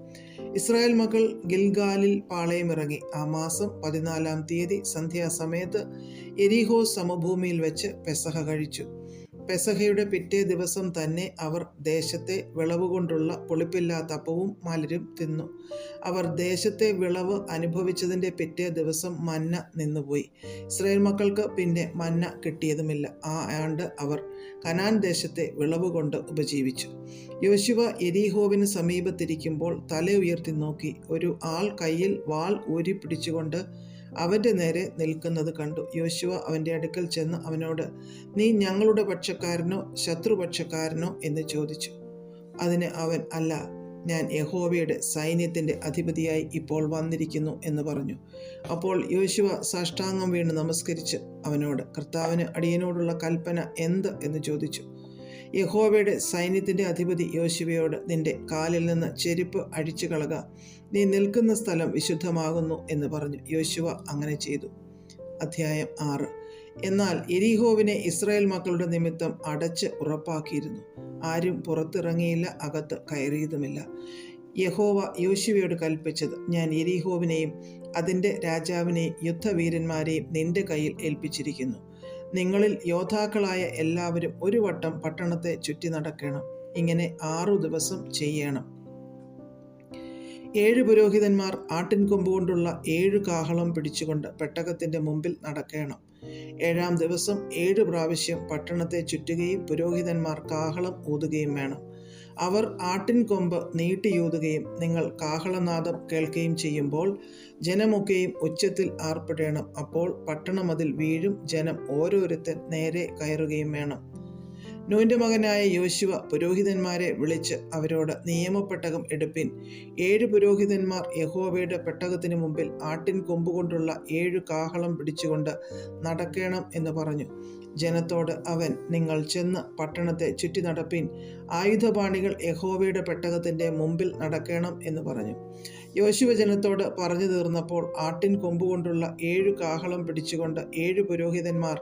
ഇസ്രായേൽ മക്കൾ ഗിൽഗാലിൽ പാളയമിറങ്ങി. ആ മാസം 14-ാം തീയതി സന്ധ്യാസമയത്ത് യെരിഹോ സമഭൂമിയിൽ വെച്ച് പെസഹ കഴിച്ചു. പെസഹയുടെ പിറ്റേ ദിവസം തന്നെ അവർ ദേശത്തെ വിളവ് കൊണ്ടുള്ള പുളിപ്പില്ലാത്ത അപ്പവും മലരും തിന്നു. അവർ ദേശത്തെ വിളവ് അനുഭവിച്ചതിൻ്റെ പിറ്റേ ദിവസം മന്ന നിന്നുപോയി. ഇസ്രായേൽ മക്കൾക്ക് പിന്നെ മന്ന കിട്ടിയതുമില്ല. ആ ആണ്ട് അവർ കനാൻ ദേശത്തെ വിളവ് കൊണ്ട് ഉപജീവിച്ചു. യോശുവ യെരിഹോവിന് സമീപത്തിരിക്കുമ്പോൾ തല ഉയർത്തി നോക്കി. ഒരു ആൾ കയ്യിൽ വാൾ ഊരിപ്പിടിച്ചുകൊണ്ട് അവൻ്റെ നേരെ നിൽക്കുന്നത് കണ്ടു. യോശുവ അവൻ്റെ അടുക്കൽ ചെന്ന് അവനോട്, നീ ഞങ്ങളുടെ പക്ഷക്കാരനോ ശത്രുപക്ഷക്കാരനോ എന്ന് ചോദിച്ചു. അതിന് അവൻ, അല്ല, ഞാൻ യഹോവയുടെ സൈന്യത്തിൻ്റെ അധിപതിയായി ഇപ്പോൾ വന്നിരിക്കുന്നു എന്ന് പറഞ്ഞു. അപ്പോൾ യോശുവ സാഷ്ടാംഗം വീണ് നമസ്കരിച്ച് അവനോട്, കർത്താവിന് അടിയനോടുള്ള കൽപ്പന എന്ത് എന്ന് ചോദിച്ചു. യഹോവയുടെ സൈന്യത്തിൻ്റെ അധിപതി യോശുവയോട്, നിന്റെ കാലിൽ നിന്ന് ചെരുപ്പ് അഴിച്ചു കളക, നീ നിൽക്കുന്ന സ്ഥലം വിശുദ്ധമാകുന്നു എന്ന് പറഞ്ഞു. യോശുവ അങ്ങനെ ചെയ്തു. അധ്യായം 6. എന്നാൽ യെരിഹോവിനെ ഇസ്രായേൽ മക്കളുടെ നിമിത്തം അടച്ച് ഉറപ്പാക്കിയിരുന്നു. ആരും പുറത്തിറങ്ങിയില്ല, അകത്ത് കയറിയതുമില്ല. യഹോവ യോശുവയോട് കൽപ്പിച്ചത്, ഞാൻ യെരിഹോവിനെയും അതിൻ്റെ രാജാവിനെയും യുദ്ധവീരന്മാരെയും നിന്റെ കയ്യിൽ ഏൽപ്പിച്ചിരിക്കുന്നു. നിങ്ങളിൽ യോദ്ധാക്കളായ എല്ലാവരും ഒരു വട്ടം പട്ടണത്തെ ചുറ്റി നടക്കണം. ഇങ്ങനെ 6 ദിവസം ചെയ്യണം. 7 പുരോഹിതന്മാർ ആട്ടിൻകൊമ്പ് കൊണ്ടുള്ള 7 കാഹളം പിടിച്ചുകൊണ്ട് പെട്ടകത്തിൻ്റെ മുമ്പിൽ നടക്കണം. 7-ാം ദിവസം 7 പ്രാവശ്യം പട്ടണത്തെ ചുറ്റുകയും പുരോഹിതന്മാർ കാഹളം ഊതുകയും വേണം. അവർ ആട്ടിൻകൊമ്പ് നീട്ടിയൂതുകയും നിങ്ങൾ കാഹളനാദം കേൾക്കുകയും ചെയ്യുമ്പോൾ ജനമൊക്കെയും ഉച്ചത്തിൽ ആർപ്പിടേണം. അപ്പോൾ പട്ടണമതിൽ വീഴും, ജനം ഓരോരുത്തൻ നേരെ കയറുകയും വേണം. നൂന്റെ മകനായ യോശുവ പുരോഹിതന്മാരെ വിളിച്ച് അവരോട്, നിയമപ്പെട്ടകം എടുപ്പിൻ. 7 പുരോഹിതന്മാർ യഹോവയുടെ പെട്ടകത്തിന് മുമ്പിൽ ആട്ടിൻ കൊമ്പുകൊണ്ടുള്ള 7 കാഹളം പിടിച്ചുകൊണ്ട് നടക്കണം എന്ന് പറഞ്ഞു. ജനത്തോട് അവൻ, നിങ്ങൾ ചെന്ന് പട്ടണത്തെ ചുറ്റി നടപ്പിൻ. ആയുധപാണികൾ യഹോവയുടെ പെട്ടകത്തിൻ്റെ മുമ്പിൽ നടക്കണം എന്ന് പറഞ്ഞു. യോശുവ ജനത്തോട് പറഞ്ഞു തീർന്നപ്പോൾ ആട്ടിൻ കൊമ്പുകൊണ്ടുള്ള 7 കാഹളം പിടിച്ചുകൊണ്ട് 7 പുരോഹിതന്മാർ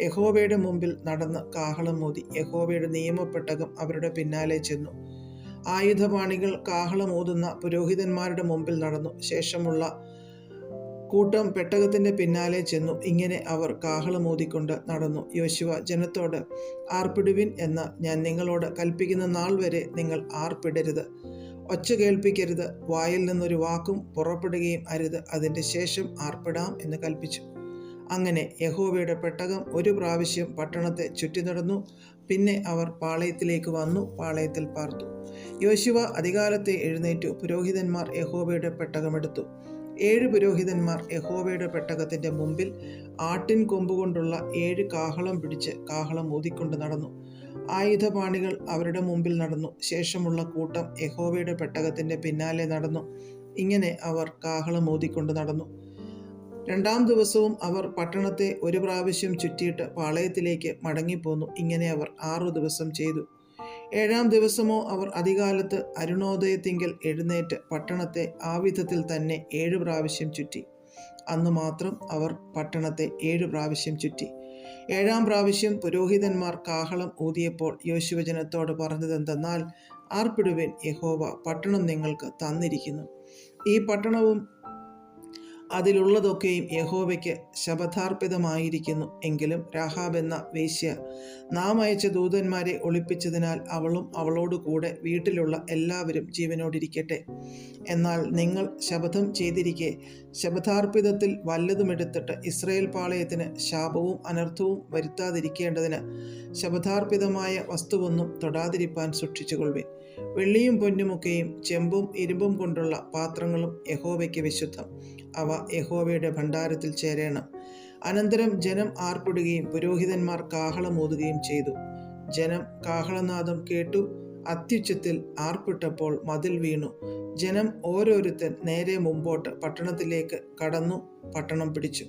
യഹോവയുടെ മുമ്പിൽ നടന്ന് കാഹളം ഊതി. യഹോവയുടെ നിയമപ്പെട്ടകം അവരുടെ പിന്നാലെ ചെന്നു. ആയുധപാണികൾ കാഹളം ഊതുന്ന പുരോഹിതന്മാരുടെ മുമ്പിൽ നടന്നു. ശേഷമുള്ള കൂട്ടം പെട്ടകത്തിൻ്റെ പിന്നാലെ ചെന്നു. ഇങ്ങനെ അവർ കാഹളം ഊതിക്കൊണ്ട് നടന്നു. യോശുവ ജനത്തോട്, ആർപ്പിടുവിൻ എന്ന് ഞാൻ നിങ്ങളോട് കൽപ്പിക്കുന്ന നാൾ വരെ നിങ്ങൾ ആർപ്പിടരുത്, ഒച്ച കേൾപ്പിക്കരുത്, വായിൽ നിന്നൊരു വാക്കും പുറപ്പെടുകയും അരുത്. അതിൻ്റെ ശേഷം ആർപ്പിടാം എന്ന് കൽപ്പിച്ചു. അങ്ങനെ യഹോവയുടെ പെട്ടകം 1 പ്രാവശ്യം പട്ടണത്തെ ചുറ്റി നടന്നു. പിന്നെ അവർ പാളയത്തിലേക്ക് വന്നു, പാളയത്തിൽ പാർത്തു. യോശുവ അതികാലത്തെ എഴുന്നേറ്റു. പുരോഹിതന്മാർ യഹോവയുടെ പെട്ടകമെടുത്തു. 7 പുരോഹിതന്മാർ യഹോവയുടെ പെട്ടകത്തിൻ്റെ മുമ്പിൽ ആട്ടിൻ കൊമ്പുകൊണ്ടുള്ള 7 കാഹളം പിടിച്ച് കാഹളം ഊതിക്കൊണ്ട് നടന്നു. ആയുധപാണികൾ അവരുടെ മുമ്പിൽ നടന്നു. ശേഷമുള്ള കൂട്ടം യഹോവയുടെ പെട്ടകത്തിൻ്റെ പിന്നാലെ നടന്നു. ഇങ്ങനെ അവർ കാഹളം ഊതിക്കൊണ്ട് നടന്നു. 2-ാം ദിവസവും അവർ പട്ടണത്തെ 1 പ്രാവശ്യം ചുറ്റിയിട്ട് പാളയത്തിലേക്ക് മടങ്ങിപ്പോന്നു. ഇങ്ങനെ അവർ 6 ദിവസം ചെയ്തു. 7-ാം ദിവസമോ അവർ അതികാലത്ത് അരുണോദയത്തിങ്കൽ എഴുന്നേറ്റ് പട്ടണത്തെ ആ വിധത്തിൽ തന്നെ 7 പ്രാവശ്യം ചുറ്റി. അന്ന് മാത്രം അവർ പട്ടണത്തെ 7 പ്രാവശ്യം ചുറ്റി. 7-ാം പ്രാവശ്യം പുരോഹിതന്മാർ കാഹളം ഊതിയപ്പോൾ യോശുവ ജനത്തോട് പറഞ്ഞതെന്തെന്നാൽ, ആർപ്പിടുവിൻ, യഹോവ പട്ടണം നിങ്ങൾക്ക് തന്നിരിക്കുന്നു. ഈ പട്ടണവും അതിലുള്ളതൊക്കെയും യഹോവയ്ക്ക് ശപഥാർപ്പിതമായിരിക്കുന്നു. എങ്കിലും രാഹാബ് എന്ന വേശ്യ നാം അയച്ച ദൂതന്മാരെ ഒളിപ്പിച്ചതിനാൽ അവളും അവളോട് കൂടെ വീട്ടിലുള്ള എല്ലാവരും ജീവനോടിരിക്കട്ടെ. എന്നാൽ നിങ്ങൾ ശപഥം ചെയ്തിരിക്കെ ശപഥാർപ്പിതത്തിൽ വല്ലതുമെടുത്തിട്ട് ഇസ്രായേൽ പാളയത്തിന് ശാപവും അനർത്ഥവും വരുത്താതിരിക്കേണ്ടതിന് ശപഥാർപ്പിതമായ വസ്തുവൊന്നും തൊടാതിരിപ്പാൻ സൂക്ഷിച്ചുകൊള്ളുവിൻ. വെള്ളിയും പൊന്നുമൊക്കെയും ചെമ്പും ഇരുമ്പും കൊണ്ടുള്ള പാത്രങ്ങളും യഹോവയ്ക്ക് വിശുദ്ധം. അവ യഹോവയുടെ ഭണ്ഡാരത്തിൽ ചേരേണം. അനന്തരം ജനം ആർപ്പിടുകയും പുരോഹിതന്മാർ കാഹളമൂതുകയും ചെയ്തു. ജനം കാഹളനാദം കേട്ടു അത്യുച്ചത്തിൽ ആർപ്പിട്ടപ്പോൾ മതിൽ വീണു. ജനം ഓരോരുത്തൻ നേരെ മുമ്പോട്ട് പട്ടണത്തിലേക്ക് കടന്നു പട്ടണം പിടിച്ചു.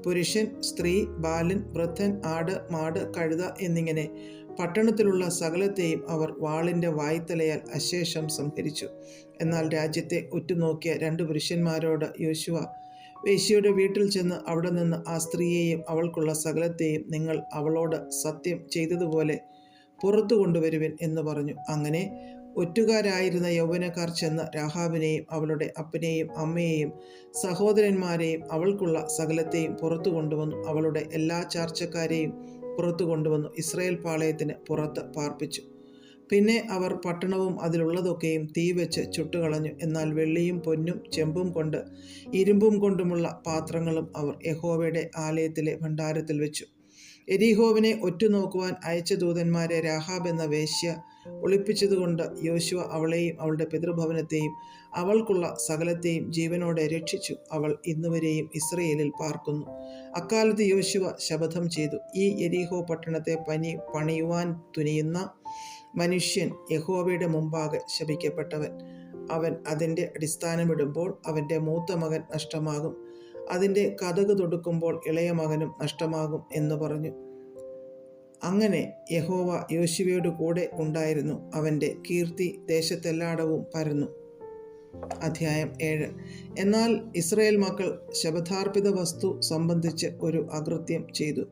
പുരുഷൻ, സ്ത്രീ, ബാലൻ, വൃദ്ധൻ, ആട്, മാട്, കഴുത എന്നിങ്ങനെ പട്ടണത്തിലുള്ള സകലത്തെയും അവർ വാളിൻ്റെ വായ്ത്തലയാൽ അശേഷം സംഹരിച്ചു. എന്നാൽ രാജ്യത്തെ ഉറ്റുനോക്കിയ 2 പുരുഷന്മാരോട് യോശുവ, വേശ്യയുടെ വീട്ടിൽ ചെന്ന് അവിടെ നിന്ന് ആ സ്ത്രീയെയും അവൾക്കുള്ള സകലത്തെയും നിങ്ങൾ അവളോട് സത്യം ചെയ്തതുപോലെ പുറത്തു കൊണ്ടുവരുവിൻ എന്ന് പറഞ്ഞു. അങ്ങനെ ഒറ്റുകാരായിരുന്ന യൗവനക്കാർ ചെന്ന് രാഹാബിനെയും അവളുടെ അപ്പനെയും അമ്മയെയും സഹോദരന്മാരെയും അവൾക്കുള്ള സകലത്തെയും പുറത്തു കൊണ്ടുവന്നു. അവളുടെ എല്ലാ ചാർച്ചക്കാരെയും പുറത്തു കൊണ്ടുവന്നു ഇസ്രായേൽ പാളയത്തിന് പുറത്ത് പാർപ്പിച്ചു. പിന്നെ അവർ പട്ടണവും അതിലുള്ളതൊക്കെയും തീ വെച്ച് ചുട്ടുകളഞ്ഞു. എന്നാൽ വെള്ളിയും പൊന്നും ചെമ്പും കൊണ്ട് ഇരുമ്പും കൊണ്ടുമുള്ള പാത്രങ്ങളും അവർ യഹോവയുടെ ആലയത്തിലെ ഭണ്ഡാരത്തിൽ വെച്ചു. എരീഹോവിനെ ഒറ്റുനോക്കുവാൻ അയച്ച ദൂതന്മാരെ രാഹാബ് എന്ന വേശ്യ ഒളിപ്പിച്ചതുകൊണ്ട് യോശുവ അവളെയും അവളുടെ പിതൃഭവനത്തെയും അവൾക്കുള്ള സകലത്തെയും ജീവനോടെ രക്ഷിച്ചു. അവൾ ഇന്നുവരെയും ഇസ്രയേലിൽ പാർക്കുന്നു. അക്കാലത്ത് യോശുവ ശപഥം ചെയ്തു, ഈ എരീഹോ പട്ടണത്തെ പണിയുവാൻ തുനിയുന്ന മനുഷ്യൻ യഹോവയുടെ മുമ്പാകെ ശപിക്കപ്പെട്ടവൻ. അവൻ അതിൻ്റെ അടിസ്ഥാനമിടുമ്പോൾ അവൻ്റെ മൂത്ത മകൻ നഷ്ടമാകും, അതിൻ്റെ കതക് തൊടുക്കുമ്പോൾ ഇളയ മകനും നഷ്ടമാകും എന്ന് പറഞ്ഞു. അങ്ങനെ യഹോവ യോശുവയോട് കൂടെ ഉണ്ടായിരുന്നു. അവൻ്റെ കീർത്തി ദേശത്തെല്ലായിടവും പരന്നു. അധ്യായം 7. എന്നാൽ ഇസ്രായേൽ മക്കൾ ശപഥാർപ്പിത വസ്തു സംബന്ധിച്ച് ഒരു അകൃത്യം ചെയ്തു.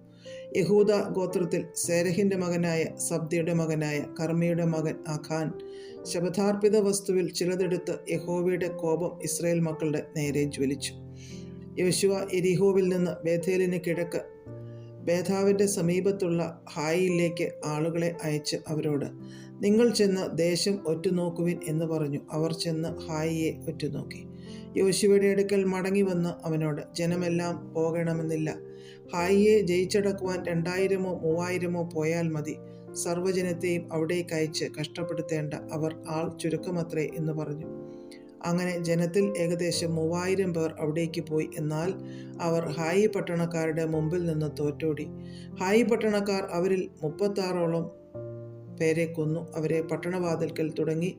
യഹൂദ ഗോത്രത്തിൽ സേരഹിൻ്റെ മകനായ സബ്ദിയുടെ മകനായ കർമ്മിയുടെ മകൻ ആഖാൻ ശപഥാർപ്പിത വസ്തുവിൽ ചിലതെടുത്ത് യഹോവയുടെ കോപം ഇസ്രായേൽ മക്കളുടെ നേരെ ജ്വലിച്ചു. യോശുവ എരീഹോവിൽ നിന്ന് ബേഥേലിന് കിഴക്ക് ബേഥാവിൻ്റെ സമീപത്തുള്ള ഹായിയിലേക്ക് ആളുകളെ അയച്ച് അവരോട്, നിങ്ങൾ ചെന്ന് ദേശം ഒറ്റുനോക്കുവിൻ എന്ന് പറഞ്ഞു. അവർ ചെന്ന് ഹായിയെ ഒറ്റുനോക്കി. യോശുവയുടെ അടുക്കൽ മടങ്ങി വന്ന് അവനോട്, ജനമെല്ലാം പോകണമെന്നില്ല, ഹായിയെ ജയിച്ചടക്കുവാൻ 2000-ഓ 3000-ഓ പോയാൽ മതി. സർവ്വജനത്തെയും അവിടേക്ക് അയച്ച് കഷ്ടപ്പെടുത്തേണ്ട, അവർ ആൾ ചുരുക്കമത്രേ എന്ന് പറഞ്ഞു. അങ്ങനെ ജനത്തിൽ ഏകദേശം 3000 പേർ അവിടേക്ക് പോയി. എന്നാൽ അവർ ഹായി പട്ടണക്കാരുടെ മുമ്പിൽ നിന്ന് തോറ്റോടി. ഹായി പട്ടണക്കാർ അവരിൽ 36ഓളം പേരെ കൊന്നു. അവരെ പട്ടണവാതിൽക്കൽ തുടങ്ങി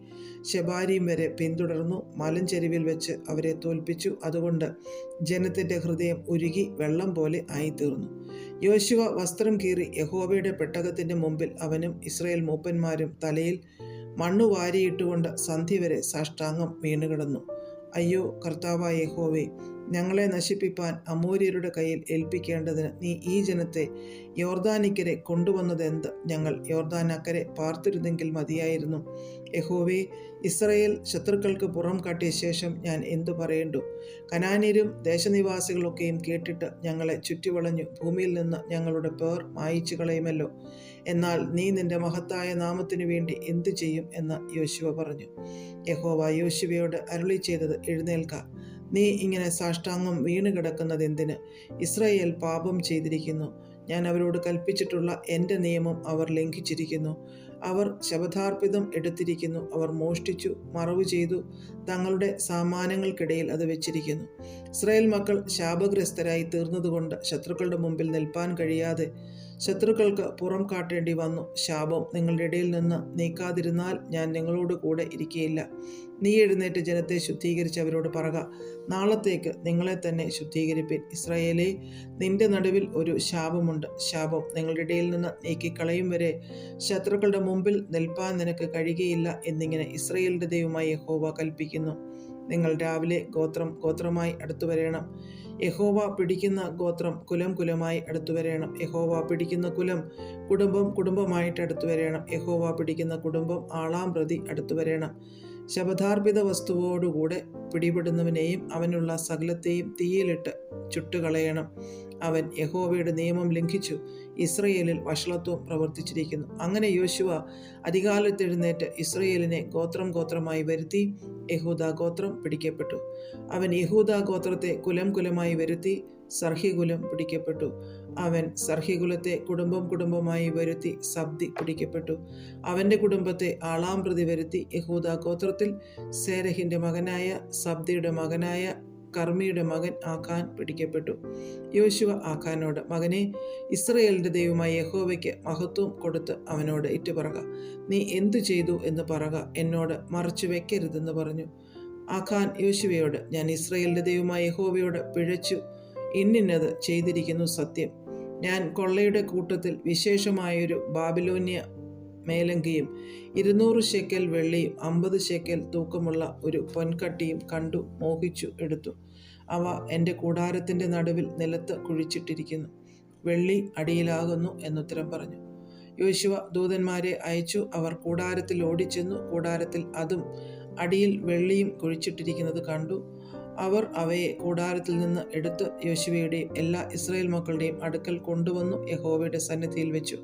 ശെബാരീം വരെ പിന്തുടർന്നു. മലഞ്ചെരിവിൽ വെച്ച് അവരെ തോൽപ്പിച്ചു. അതുകൊണ്ട് ജനത്തിൻ്റെ ഹൃദയം ഉരുകി വെള്ളം പോലെ ആയിത്തീർന്നു. യോശുവ വസ്ത്രം കീറി യഹോവയുടെ പെട്ടകത്തിൻ്റെ മുമ്പിൽ അവനും ഇസ്രായേൽ മൂപ്പന്മാരും തലയിൽ മണ്ണു വാരിയിട്ടുകൊണ്ട് സന്ധ്യ വരെ സാഷ്ടാംഗം വീണുകിടന്നു. അയ്യോ കർത്താവായ യഹോവേ, ഞങ്ങളെ നശിപ്പിപ്പാൻ അമോര്യരുടെ കയ്യിൽ ഏൽപ്പിക്കേണ്ടതിന് നീ ഈ ജനത്തെ യോർദാനിക്കരെ കൊണ്ടുവന്നതെന്ത്? ഞങ്ങൾ യോർദാനക്കരെ പാർത്തിരുന്നെങ്കിൽ മതിയായിരുന്നു. യഹോവേ, ഇസ്രായേൽ ശത്രുക്കൾക്ക് പുറം കാട്ടിയ ശേഷം ഞാൻ എന്തു പറയേണ്ടു? കനാന്യരും ദേശനിവാസികളൊക്കെയും കേട്ടിട്ട് ഞങ്ങളെ ചുറ്റിവളഞ്ഞു ഭൂമിയിൽ നിന്ന് ഞങ്ങളുടെ പേർ മായിച്ചു കളയുമല്ലോ. എന്നാൽ നീ നിന്റെ മഹത്തായ നാമത്തിനു വേണ്ടി എന്തു ചെയ്യും എന്ന് യോശുവ പറഞ്ഞു. യഹോവ യോശുവയോട് അരുളി ചെയ്തത്, എഴുന്നേൽക്ക, നീ ഇങ്ങനെ സാഷ്ടാംഗം വീണ് കിടക്കുന്നത് എന്തിന്? ഇസ്രായേൽ പാപം ചെയ്തിരിക്കുന്നു. ഞാൻ അവരോട് കൽപ്പിച്ചിട്ടുള്ള എൻ്റെ നിയമം അവർ ലംഘിച്ചിരിക്കുന്നു. അവർ ശപഥാർപ്പിതം എടുത്തിരിക്കുന്നു. അവർ മോഷ്ടിച്ചു, മറവു ചെയ്തു, തങ്ങളുടെ സാമാനങ്ങൾക്കിടയിൽ അത് വെച്ചിരിക്കുന്നു. ഇസ്രായേൽ മക്കൾ ശാപഗ്രസ്തരായി തീർന്നതുകൊണ്ട് ശത്രുക്കളുടെ മുമ്പിൽ നിൽപ്പാൻ കഴിയാതെ ശത്രുക്കൾക്ക് പുറം കാട്ടേണ്ടി വന്നു. ശാപം നിങ്ങളുടെ ഇടയിൽ നിന്ന് നീക്കാതിരുന്നാൽ ഞാൻ നിങ്ങളോട് കൂടെ ഇരിക്കുകയില്ല. നീ എഴുന്നേറ്റ് ജനത്തെ ശുദ്ധീകരിച്ച് അവരോട് പറക, നാളത്തേക്ക് നിങ്ങളെ തന്നെ ശുദ്ധീകരിപ്പിൻ. ഇസ്രായേലേ, നിന്റെ നടുവിൽ ഒരു ശാപമുണ്ട്. ശാപം നിങ്ങളുടെ ഇടയിൽ നിന്ന് നീക്കിക്കളയും വരെ ശത്രുക്കളുടെ മുമ്പിൽ നിൽപ്പാൻ നിനക്ക് കഴിയുകയില്ല എന്നിങ്ങനെ ഇസ്രായേലിൻ്റെ ദൈവമായ യഹോവ കൽപ്പിക്കുന്നു. നിങ്ങൾ രാവിലെ ഗോത്രം ഗോത്രമായി അടുത്തു വരേണം. യഹോവ പിടിക്കുന്ന ഗോത്രം കുലം കുലമായി അടുത്തു വരേണം. യഹോവ പിടിക്കുന്ന കുലം കുടുംബം കുടുംബമായിട്ട് അടുത്തു വരേണം. യഹോവ പിടിക്കുന്ന കുടുംബം ആളാം പ്രതി അടുത്തു വരേണം. ശപഥാർപ്പിത വസ്തുവോടുകൂടെ പിടിപെടുന്നവനെയും അവനുള്ള സകലത്തെയും തീയിലിട്ട് ചുട്ടുകളയണം. അവൻ യഹോവയുടെ നിയമം ലംഘിച്ചു ഇസ്രയേലിൽ വഷളത്വം പ്രവർത്തിച്ചിരിക്കുന്നു. അങ്ങനെ യോശുവ അതികാലത്തെഴുന്നേറ്റ് ഇസ്രയേലിനെ ഗോത്രം ഗോത്രമായി വരുത്തി. യഹൂദ ഗോത്രം പിടിക്കപ്പെട്ടു. അവൻ യഹൂദ ഗോത്രത്തെ കുലം കുലമായി വരുത്തി. സർഹി കുലം പിടിക്കപ്പെട്ടു. അവൻ സർഹികുലത്തെ കുടുംബമായി വരുത്തി സബ്ദി പിടിക്കപ്പെട്ടു. അവൻ്റെ കുടുംബത്തെ ആളാം പ്രതി വരുത്തി യഹൂദാ ഗോത്രത്തിൽ സേരഹിൻ്റെ മകനായ സബ്ദിയുടെ മകനായ കർമ്മിയുടെ മകൻ ആഖാൻ പിടിക്കപ്പെട്ടു. യോശുവ ആഖാനോട്, മകനെ, ഇസ്രയേലിൻ്റെ ദൈവമായ യഹോവയ്ക്ക് മഹത്വം കൊടുത്ത് അവനോട് ഇറ്റുപറക. നീ എന്തു ചെയ്തു എന്ന് പറക, എന്നോട് മറച്ചു വെക്കരുതെന്ന് പറഞ്ഞു. ആഖാൻ യോശുവയോട്, ഞാൻ ഇസ്രയേലിൻ്റെ ദൈവമായ യഹോവയോട് പിഴച്ചു, ഇന്നിന്നത് ചെയ്തിരിക്കുന്നു സത്യം. ഞാൻ കൊള്ളയുടെ കൂട്ടത്തിൽ വിശേഷമായൊരു ബാബിലോന്യ മേലങ്കിയും 200 ശെക്കൽ വെള്ളിയും 50 ശെക്കൽ തൂക്കമുള്ള ഒരു പൊൻകട്ടിയും കണ്ടു മോഹിച്ചു എടുത്തു. അവ എൻ്റെ കൂടാരത്തിൻ്റെ നടുവിൽ നിലത്ത് കുഴിച്ചിട്ടിരിക്കുന്നു. വെള്ളി അടിയിലാകുന്നു എന്നുത്തരം പറഞ്ഞു. യോശുവ ദൂതന്മാരെ അയച്ചു. അവർ കൂടാരത്തിൽ ഓടിച്ചെന്നു. കൂടാരത്തിൽ അതും അടിയിൽ വെള്ളിയും കുഴിച്ചിട്ടിരിക്കുന്നത് കണ്ടു. അവർ അവയെ കൂടാരത്തിൽ നിന്ന് എടുത്ത് യോശുവയുടെയും എല്ലാ ഇസ്രായേൽ മക്കളുടെയും അടുക്കൽ കൊണ്ടുവന്നു യഹോവയുടെ സന്നിധിയിൽ വെച്ചു.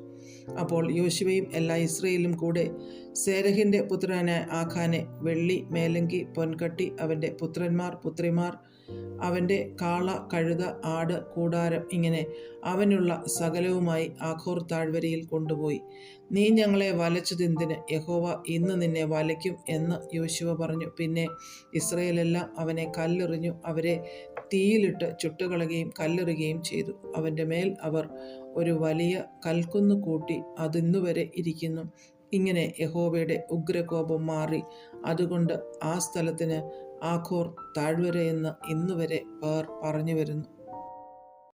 അപ്പോൾ യോശുവയും എല്ലാ ഇസ്രായേലും കൂടെ സേരഹിൻ്റെ പുത്രനായ ആഖാനെ വെള്ളി, മേലങ്കി, പൊൻകട്ടി, അവൻ്റെ പുത്രന്മാർ, പുത്രിമാർ, അവൻ്റെ കാള, കഴുത, ആട്, കൂടാരം, ഇങ്ങനെ അവനുള്ള സകലവുമായി ആഖോർ താഴ്വരയിൽ കൊണ്ടുപോയി. നീ ഞങ്ങളെ വലച്ചതെന്തിന്? യഹോവ ഇന്ന് നിന്നെ വലയ്ക്കും എന്ന് യോശുവ പറഞ്ഞു. പിന്നെ ഇസ്രായേലെല്ലാം അവനെ കല്ലെറിഞ്ഞു. അവരെ തീയിലിട്ട് ചുട്ടുകളയുകയും കല്ലെറിയുകയും ചെയ്തു. അവൻ്റെ മേൽ അവർ ഒരു വലിയ കൽക്കുന്ന് കൂട്ടി. അതിന്നുവരെ ഇരിക്കുന്നു. ഇങ്ങനെ യഹോവയുടെ ഉഗ്രകോപം മാറി. അതുകൊണ്ട് ആ സ്ഥലത്തിന് ആഖോർ താഴ്വര എന്ന് ഇന്നുവരെ പേർ പറഞ്ഞു വരുന്നു.